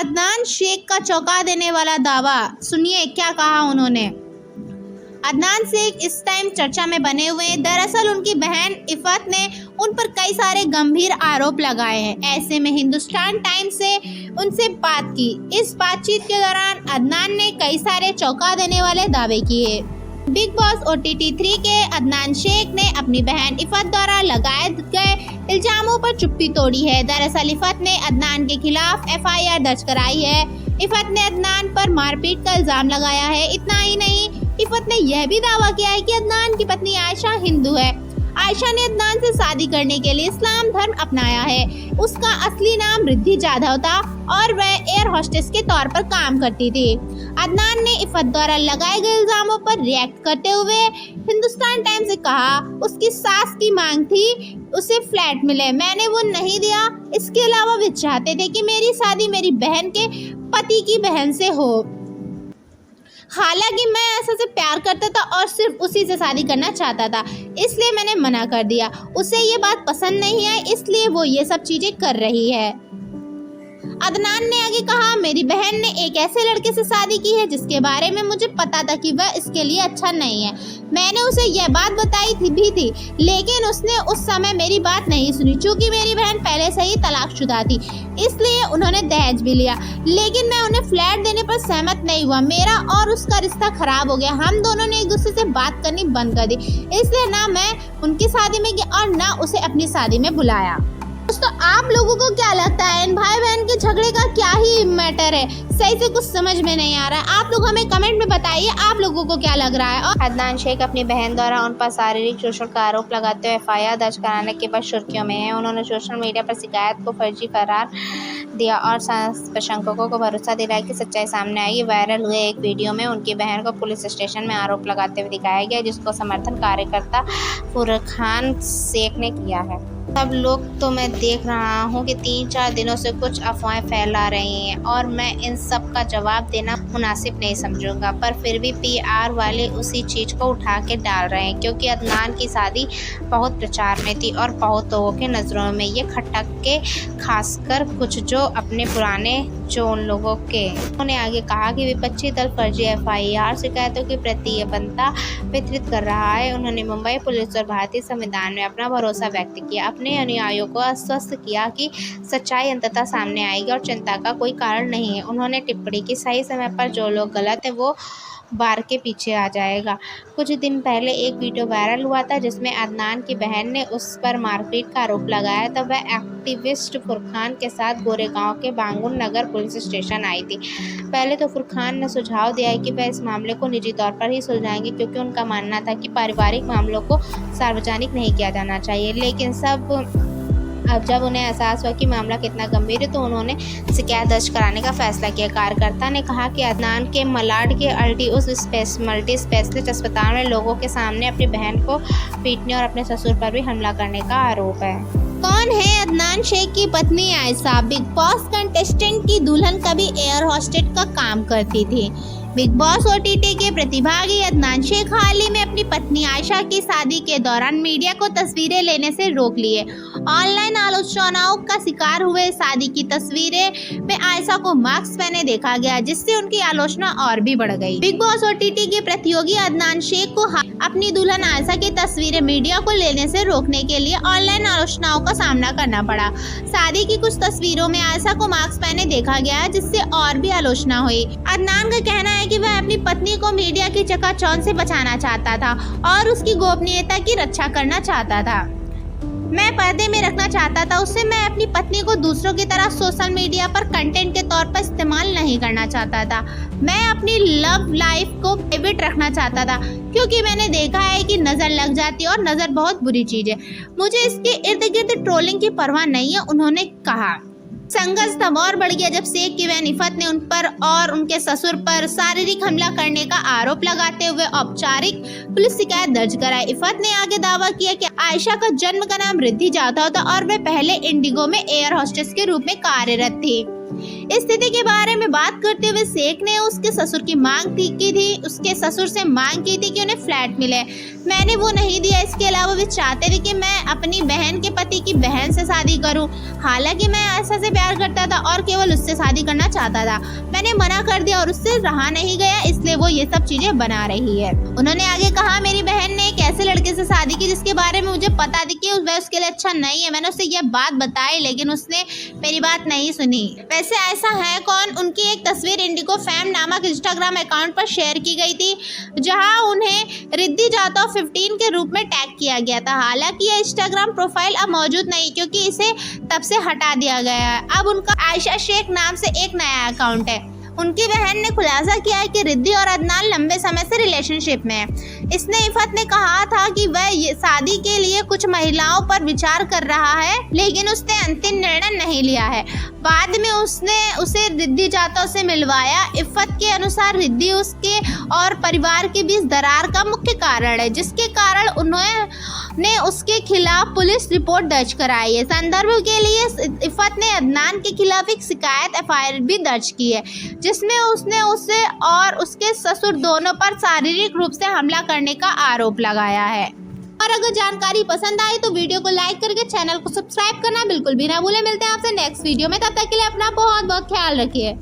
अदनान शेख का चौंका देने वाला दावा, सुनिए क्या कहा उन्होंने। अदनान शेख इस टाइम चर्चा में बने हुए हैं। दरअसल उनकी बहन इफ़त ने उन पर कई सारे गंभीर आरोप लगाए हैं। ऐसे में हिंदुस्तान टाइम्स से उनसे बात की। इस बातचीत के दौरान अदनान ने कई सारे चौंका देने वाले दावे किए। बिग बॉस OTT 3 के अदनान शेख ने अपनी बहन इफ़त द्वारा लगाए गए इल्जामों पर चुप्पी तोड़ी है। दरअसल इफ़त ने अदनान के खिलाफ FIR दर्ज कराई है। इफ़त ने अदनान पर मारपीट का इल्जाम लगाया है। इतना ही नहीं, इफ़त ने यह भी दावा किया है कि अदनान की पत्नी आयशा हिंदू है। आयशा ने अदनान से शादी करने के लिए इस्लाम धर्म अपनाया है। उसका असली नाम रिद्धि जाधव था और वह एयर होस्टेस के तौर पर काम करती थी। अदनान ने इफ़त द्वारा लगाए गए इल्जामों पर रिएक्ट करते हुए हिंदुस्तान टाइम्स से कहा, उसकी सास की मांग थी उसे फ्लैट मिले, मैंने वो नहीं दिया। इसके अलावा वे चाहते थे कि मेरी शादी मेरी बहन के पति की बहन से हो। हालांकि मैं ऐसा से प्यार करता था और सिर्फ उसी से शादी करना चाहता था, इसलिए मैंने मना कर दिया। उसे ये बात पसंद नहीं है, इसलिए वो ये सब चीजें कर रही है। अदनान ने आगे कहा, मेरी बहन ने एक ऐसे लड़के से शादी की है जिसके बारे में मुझे पता था कि वह इसके लिए अच्छा नहीं है। मैंने उसे यह बात बताई थी, लेकिन उसने उस समय मेरी बात नहीं सुनी। चूंकि मेरी बहन पहले से ही तलाकशुदा थी, इसलिए उन्होंने दहेज भी लिया, लेकिन मैं उन्हें फ्लैट देने पर सहमत नहीं हुआ। मेरा और उसका रिश्ता खराब हो गया। हम दोनों ने एक दूसरे से बात करनी बंद कर दी, इसलिए ना मैं उनकी शादी में गया और ना उसे अपनी शादी में बुलाया। दोस्तों, आप लोगों को क्या लगता है, इन भाई बहन के झगड़े का क्या ही मैटर है? सही से कुछ समझ में नहीं आ रहा है। आप लोग हमें कमेंट में बताइए आप लोगों को क्या लग रहा है। और अदनान शेख अपनी बहन द्वारा उन पर शारीरिक शोषण का आरोप लगाते हुए FIR दर्ज कराने के बाद सुर्खियों में है। उन्होंने सोशल मीडिया पर शिकायत को फर्जी करार दिया और प्रशंसकों को भरोसा दिलाया कि सच्चाई सामने आएगी। वायरल हुए एक वीडियो में उनकी बहन को पुलिस स्टेशन में आरोप लगाते हुए दिखाया गया, जिसको समर्थन कार्यकर्ता फुरखान शेख ने किया है। सब लोग तो मैं देख रहा हूँ कि 3-4 दिनों से कुछ अफवाहें फैला रही हैं और मैं इन सब का जवाब देना मुनासिब नहीं समझूंगा, पर फिर भी PR वाले उसी चीज़ को उठा के डाल रहे हैं, क्योंकि अदनान की शादी बहुत प्रचार में थी और बहुत लोगों के नज़रों में ये खटक के, खासकर कुछ जो अपने पुराने उन लोगों के। उन्होंने आगे कहा कि विपक्षी दल फर्जी FIR शिकायतों के प्रति ये बनता वितरित कर रहा है। उन्होंने मुंबई पुलिस और भारतीय संविधान में अपना भरोसा व्यक्त किया, अपने अनुयायियों को आश्वस्त किया कि सच्चाई अंततः सामने आएगी और चिंता का कोई कारण नहीं है। उन्होंने टिप्पणी की, सही समय पर जो लोग गलत है वो बार के पीछे आ जाएगा। कुछ दिन पहले एक वीडियो वायरल हुआ था जिसमें अदनान की बहन ने उस पर मारपीट का आरोप लगाया था। वह एक्टिविस्ट फुरखान के साथ गोरेगांव के बांगुर नगर पुलिस स्टेशन आई थी। पहले तो फुरखान ने सुझाव दिया है कि वह इस मामले को निजी तौर पर ही सुलझाएंगे, क्योंकि उनका मानना था कि पारिवारिक मामलों को सार्वजनिक नहीं किया जाना चाहिए। लेकिन अब जब उन्हें एहसास हुआ कि मामला कितना गंभीर है तो उन्होंने शिकायत दर्ज कराने का फैसला किया। कार्यकर्ता ने कहा कि अदनान के मलाड के मल्टी स्पेशलिस्ट अस्पताल में लोगों के सामने अपनी बहन को पीटने और अपने ससुर पर भी हमला करने का आरोप है। कौन है अदनान शेख की पत्नी आयशा? बिग बॉस कंटेस्टेंट की दुल्हन कभी एयर होस्टेस का काम करती थी। बिग बॉस OTT के प्रतिभागी अदनान शेख हाल ही में अपनी पत्नी आयशा की शादी के दौरान मीडिया को तस्वीरें लेने से रोक लिए। ऑनलाइन आलोचनाओं का शिकार हुए शादी की तस्वीरें में आयशा को मास्क पहने देखा गया, जिससे उनकी आलोचना और भी बढ़ गई। बिग बॉस OTT के प्रतियोगी अदनान शेख को अपनी दुल्हन आयशा की तस्वीरें मीडिया को लेने से रोकने के लिए ऑनलाइन आलोचनाओं का सामना करना पड़ा। शादी की कुछ तस्वीरों में आयशा को मास्क पहने देखा गया, जिससे और भी आलोचना हुई। अदनान का कहना है कि वह अपनी पत्नी को मीडिया की चकाचौंध से बचाना चाहता था और उसकी गोपनीयता की रक्षा करना चाहता था। मैं पर्दे में रखना चाहता था उसे। मैं अपनी पत्नी को दूसरों की तरह सोशल मीडिया पर कंटेंट के तौर पर इस्तेमाल नहीं करना चाहता था। मैं अपनी लव लाइफ को प्राइवेट रखना चाहता था, क्योंकि मैंने देखा है कि नज़र लग जाती है और नज़र बहुत बुरी चीज़ है। मुझे इसके इर्द गिर्द ट्रोलिंग की परवाह नहीं है, उन्होंने कहा। संघर्ष तब और बढ़ गया जब शेख की बहन इफ़त ने उन पर और उनके ससुर पर शारीरिक हमला करने का आरोप लगाते हुए औपचारिक पुलिस शिकायत दर्ज कराई। इफ़त ने आगे दावा किया कि आयशा का जन्म का नाम रिद्धि जाधव था और वह पहले इंडिगो में एयर होस्टेस के रूप में कार्यरत थी। इस स्थिति के बारे में बात करते हुए शेख ने उसके ससुर की उसके ससुर से मांग की थी कि उन्हें फ्लैट मिले। मैंने वो नहीं दिया। इसके अलावा वे चाहते थे कि मैं अपनी बहन के पति की बहन से शादी करूं। हालांकि मैं आयशा से प्यार करता था और केवल उससे शादी करना चाहता था। मैंने मना कर दिया और उससे रहा नहीं गया, इसलिए वो ये सब चीजें बना रही है। उन्होंने आगे कहा, मेरी बहन ने एक ऐसे लड़के से शादी की जिसके बारे में मुझे पता थी कि वह उसके लिए अच्छा नहीं है। मैंने उससे यह बात बताई, लेकिन उसने मेरी बात नहीं सुनी। वैसे ऐसा है कौन? उनकी एक तस्वीर इंडिगो फैम नामक इंस्टाग्राम अकाउंट पर शेयर की गई थी, जहां उन्हें रिद्धि जाटव 15 के रूप में टैग किया गया था। हालांकि यह इंस्टाग्राम प्रोफाइल अब मौजूद नहीं, क्योंकि इसे तब से हटा दिया गया है। अब उनका आयशा शेख नाम से एक नया अकाउंट है। उनकी बहन ने खुलासा किया है कि रिद्धि और अदनान लंबे समय से रिलेशनशिप में है। इसने इफ़त ने कहा था कि वह शादी के लिए कुछ महिलाओं पर विचार कर रहा है, लेकिन उसने अंतिम निर्णय नहीं लिया है। बाद में उसने उसे रिद्धि जाटव से मिलवाया। इफ़त के अनुसार रिद्धि उसके और परिवार के बीच दरार का मुख्य कारण है, जिसके कारण उन्होंने उसके खिलाफ पुलिस रिपोर्ट दर्ज कराई है। संदर्भ के लिए इफ़त ने अदनान के खिलाफ एक शिकायत FIR भी दर्ज की है, जिसमें उसने उसे और उसके ससुर दोनों पर शारीरिक रूप से हमला करने का आरोप लगाया है। और अगर जानकारी पसंद आई तो वीडियो को लाइक करके चैनल को सब्सक्राइब करना बिल्कुल भी ना भूलें। मिलते हैं आपसे नेक्स्ट वीडियो में, तब तक के लिए अपना बहुत बहुत ख्याल रखिए।